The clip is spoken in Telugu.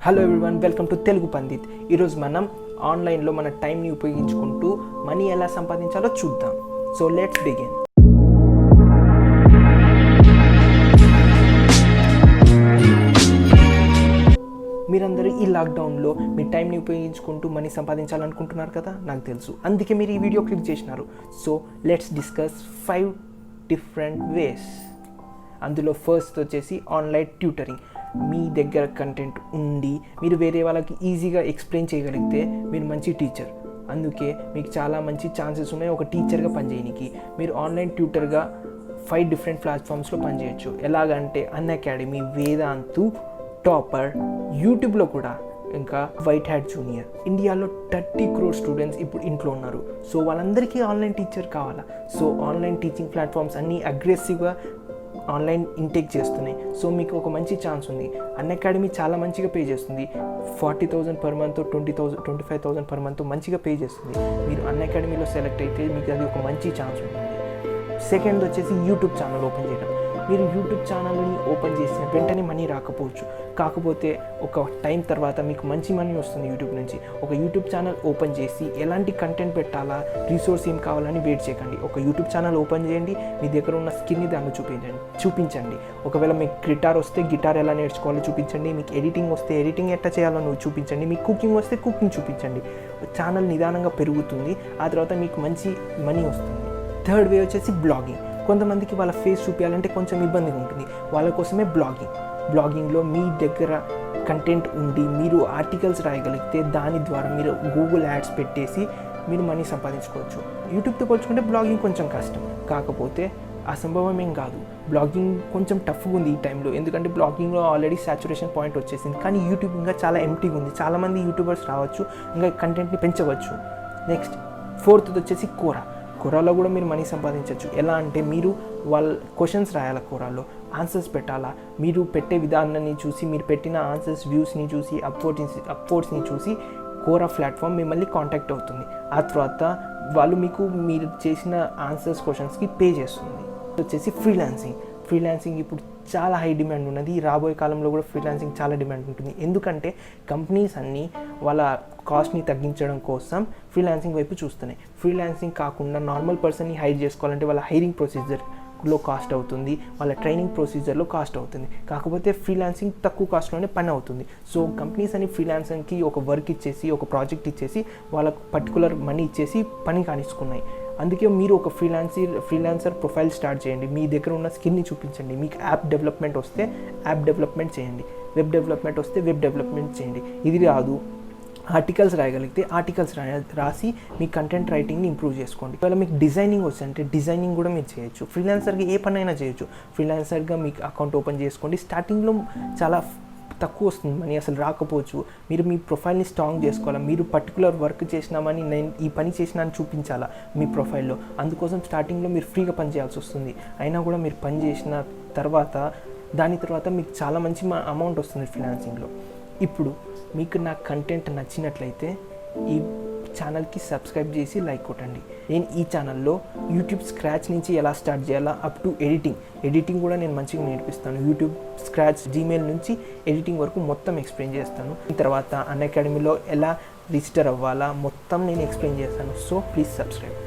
Hello everyone, welcome to Telugu Pandit. ఈరోజు మనం ఆన్లైన్లో మన టైంని ఉపయోగించుకుంటూ మనీ ఎలా సంపాదించాలో చూద్దాం. So let's begin. మీరందరూ ఈ లాక్డౌన్లో మీ టైంని ఉపయోగించుకుంటూ మనీ సంపాదించాలనుకుంటున్నారు కదా, నాకు తెలుసు. అందుకే మీరు ఈ వీడియో క్లిక్ చేసినారు. So let's discuss 5 different ways. అందులో ఫస్ట్ వచ్చేసి ఆన్లైన్ ట్యూటరింగ్. మీ దగ్గర కంటెంట్ ఉండి మీరు వేరే వాళ్ళకి ఈజీగా ఎక్స్ప్లెయిన్ చేయగలిగితే మీరు మంచి టీచర్. అందుకే మీకు చాలా మంచి ఛాన్సెస్ ఉన్నాయి ఒక టీచర్గా పనిచేయడానికి. మీరు ఆన్లైన్ ట్యూటర్గా 5 డిఫరెంట్ ప్లాట్ఫామ్స్లో పనిచేయచ్చు. ఎలాగంటే అన్అకాడమీ, వేదాంతు, టాపర్, యూట్యూబ్లో కూడా, ఇంకా వైట్ హ్యాట్ జూనియర్. ఇండియాలో 30 crore స్టూడెంట్స్ ఇప్పుడు ఇంట్లో ఉన్నారు. సో వాళ్ళందరికీ ఆన్లైన్ టీచర్ కావాలా. సో ఆన్లైన్ టీచింగ్ ప్లాట్ఫామ్స్ అన్నీ అగ్రెసివ్గా ఆన్లైన్ ఇంటేక్ చేస్తున్నాయి. సో మీకు ఒక మంచి ఛాన్స్ ఉంది. అన్అకాడమీ చాలా మంచిగా పే చేస్తుంది. 40,000 per month, 20,000, 25,000 per month మంచిగా పే చేస్తుంది. మీరు అన్అకాడమీలో సెలెక్ట్ అయితే మీకు అది ఒక మంచి ఛాన్స్ ఉంటుంది. సెకండ్ వచ్చేసి యూట్యూబ్ ఛానల్ ఓపెన్ చేయడం. మీరు యూట్యూబ్ ఛానల్ని ఓపెన్ చేసిన వెంటనే మనీ రాకపోవచ్చు, కాకపోతే ఒక టైం తర్వాత మీకు మంచి మనీ వస్తుంది యూట్యూబ్ నుంచి. ఒక యూట్యూబ్ ఛానల్ ఓపెన్ చేసి ఎలాంటి కంటెంట్ పెట్టాలా, రీసోర్స్ ఏం కావాలని వెయిట్ చేయకండి. ఒక యూట్యూబ్ ఛానల్ ఓపెన్ చేయండి, మీ దగ్గర ఉన్న స్కిల్ని దాన్ని చూపించండి. ఒకవేళ మీకు గిటార్ వస్తే గిటార్ ఎలా నేర్చుకోవాలో చూపించండి. మీకు ఎడిటింగ్ వస్తే ఎడిటింగ్ ఎట్లా చేయాలో నువ్వు చూపించండి. మీకు కుకింగ్ వస్తే కుకింగ్ చూపించండి. ఛానల్ నిదానంగా పెరుగుతుంది. ఆ తర్వాత మీకు మంచి మనీ వస్తుంది. థర్డ్ వే వచ్చేసి బ్లాగింగ్. కొంతమందికి వాళ్ళ ఫేస్ చూపించాలంటే కొంచెం ఇబ్బందిగా ఉంటుంది. వాళ్ళ కోసమే బ్లాగింగ్లో మీ దగ్గర కంటెంట్ ఉండి మీరు ఆర్టికల్స్ రాయగలిగితే దాని ద్వారా మీరు గూగుల్ యాడ్స్ పెట్టేసి మీరు మనీ సంపాదించుకోవచ్చు. యూట్యూబ్తో పోల్చుకుంటే బ్లాగింగ్ కొంచెం కష్టం, కాకపోతే అసంభవం ఏం కాదు. బ్లాగింగ్ కొంచెం టఫ్గా ఉంది ఈ టైంలో, ఎందుకంటే బ్లాగింగ్లో ఆల్రెడీ సాచురేషన్ పాయింట్ వచ్చేసింది. కానీ యూట్యూబ్ ఇంకా చాలా ఎంప్టీగా ఉంది. చాలామంది యూట్యూబర్స్ రావచ్చు, ఇంకా కంటెంట్ని పెంచవచ్చు. నెక్స్ట్ ఫోర్త్ వచ్చేసి కోరాలో కూడా మీరు మనీ సంపాదించవచ్చు. ఎలా అంటే మీరు వాళ్ళ క్వశ్చన్స్ రాయాలి, కోరాలో ఆన్సర్స్ పెట్టాలా. మీరు పెట్టే విధానాన్ని చూసి, మీరు పెట్టిన ఆన్సర్స్ వ్యూస్ని చూసి, అప్వర్డ్స్ని చూసి కోరా ప్లాట్ఫామ్ మిమ్మల్ని కాంటాక్ట్ అవుతుంది. ఆ తర్వాత వాళ్ళు మీకు మీరు చేసిన ఆన్సర్స్ క్వశ్చన్స్కి పే చేస్తుంది. వచ్చేసి ఫ్రీలాన్సింగ్ ఇప్పుడు చాలా హై డిమాండ్ ఉన్నది. రాబోయే కాలంలో కూడా ఫ్రీలాన్సింగ్ చాలా డిమాండ్ ఉంటుంది. ఎందుకంటే కంపెనీస్ అన్నీ వాళ్ళ కాస్ట్ని తగ్గించడం కోసం ఫ్రీలాన్సింగ్ వైపు చూస్తున్నాయి. ఫ్రీలాన్సింగ్ కాకుండా నార్మల్ పర్సన్ని హైర్ చేసుకోవాలంటే వాళ్ళ హైరింగ్ ప్రొసీజర్లో కాస్ట్ అవుతుంది, వాళ్ళ ట్రైనింగ్ ప్రొసీజర్లో కాస్ట్ అవుతుంది. కాకపోతే ఫ్రీలాన్సింగ్ తక్కువ కాస్ట్లోనే పని అవుతుంది. సో కంపెనీస్ అని ఫ్రీలాన్సింగ్కి ఒక వర్క్ ఇచ్చేసి, ఒక ప్రాజెక్ట్ ఇచ్చేసి, వాళ్ళకు పర్టికులర్ మనీ ఇచ్చేసి పని కానిస్తున్నాయి. అందుకే మీరు ఒక ఫ్రీలాన్సర్ ప్రొఫైల్ స్టార్ట్ చేయండి. మీ దగ్గర ఉన్న స్కిల్ని చూపించండి. మీకు యాప్ డెవలప్మెంట్ వస్తే యాప్ డెవలప్మెంట్ చేయండి, వెబ్ డెవలప్మెంట్ వస్తే వెబ్ డెవలప్మెంట్ చేయండి. ఇది రాదు, ఆర్టికల్స్ రాయగలిగితే ఆర్టికల్స్ రాసి మీ కంటెంట్ రైటింగ్ని ఇంప్రూవ్ చేసుకోండి. ఒకవేళ మీకు డిజైనింగ్ వచ్చంటే డిజైనింగ్ కూడా మీరు చేయొచ్చు. ఫ్రీలాన్సర్గా ఏ పనైనా చేయొచ్చు. ఫ్రీలాన్సర్గా మీకు అకౌంట్ ఓపెన్ చేసుకోండి. స్టార్టింగ్లో చాలా తక్కువ వస్తుంది మనీ, అసలు రాకపోవచ్చు. మీరు మీ ప్రొఫైల్ని స్ట్రాంగ్ చేసుకోవాలా. మీరు పర్టికులర్ వర్క్ చేసినామని, నేను ఈ పని చేసినా అని చూపించాలా మీ ప్రొఫైల్లో. అందుకోసం స్టార్టింగ్లో మీరు ఫ్రీగా పని చేయాల్సి వస్తుంది. అయినా కూడా మీరు పని చేసిన తర్వాత దాని తర్వాత మీకు చాలా మంచి అమౌంట్ వస్తుంది ఫ్రీలాన్సింగ్లో. ఇప్పుడు మీకు నా కంటెంట్ నచ్చినట్లయితే ఈ ఛానల్కి సబ్స్క్రైబ్ చేసి లైక్ కొట్టండి. నేను ఈ ఛానల్లో యూట్యూబ్ స్క్రాచ్ నుంచి ఎలా స్టార్ట్ చేయాలా అప్ టు ఎడిటింగ్ కూడా నేను మంచిగా నేర్పిస్తాను. యూట్యూబ్ స్క్రాచ్, జీమెయిల్ నుంచి ఎడిటింగ్ వరకు మొత్తం ఎక్స్ప్లెయిన్ చేస్తాను. తర్వాత అన్అకాడమీలో ఎలా రిజిస్టర్ అవ్వాలా మొత్తం నేను ఎక్స్ప్లెయిన్ చేస్తాను. So please subscribe.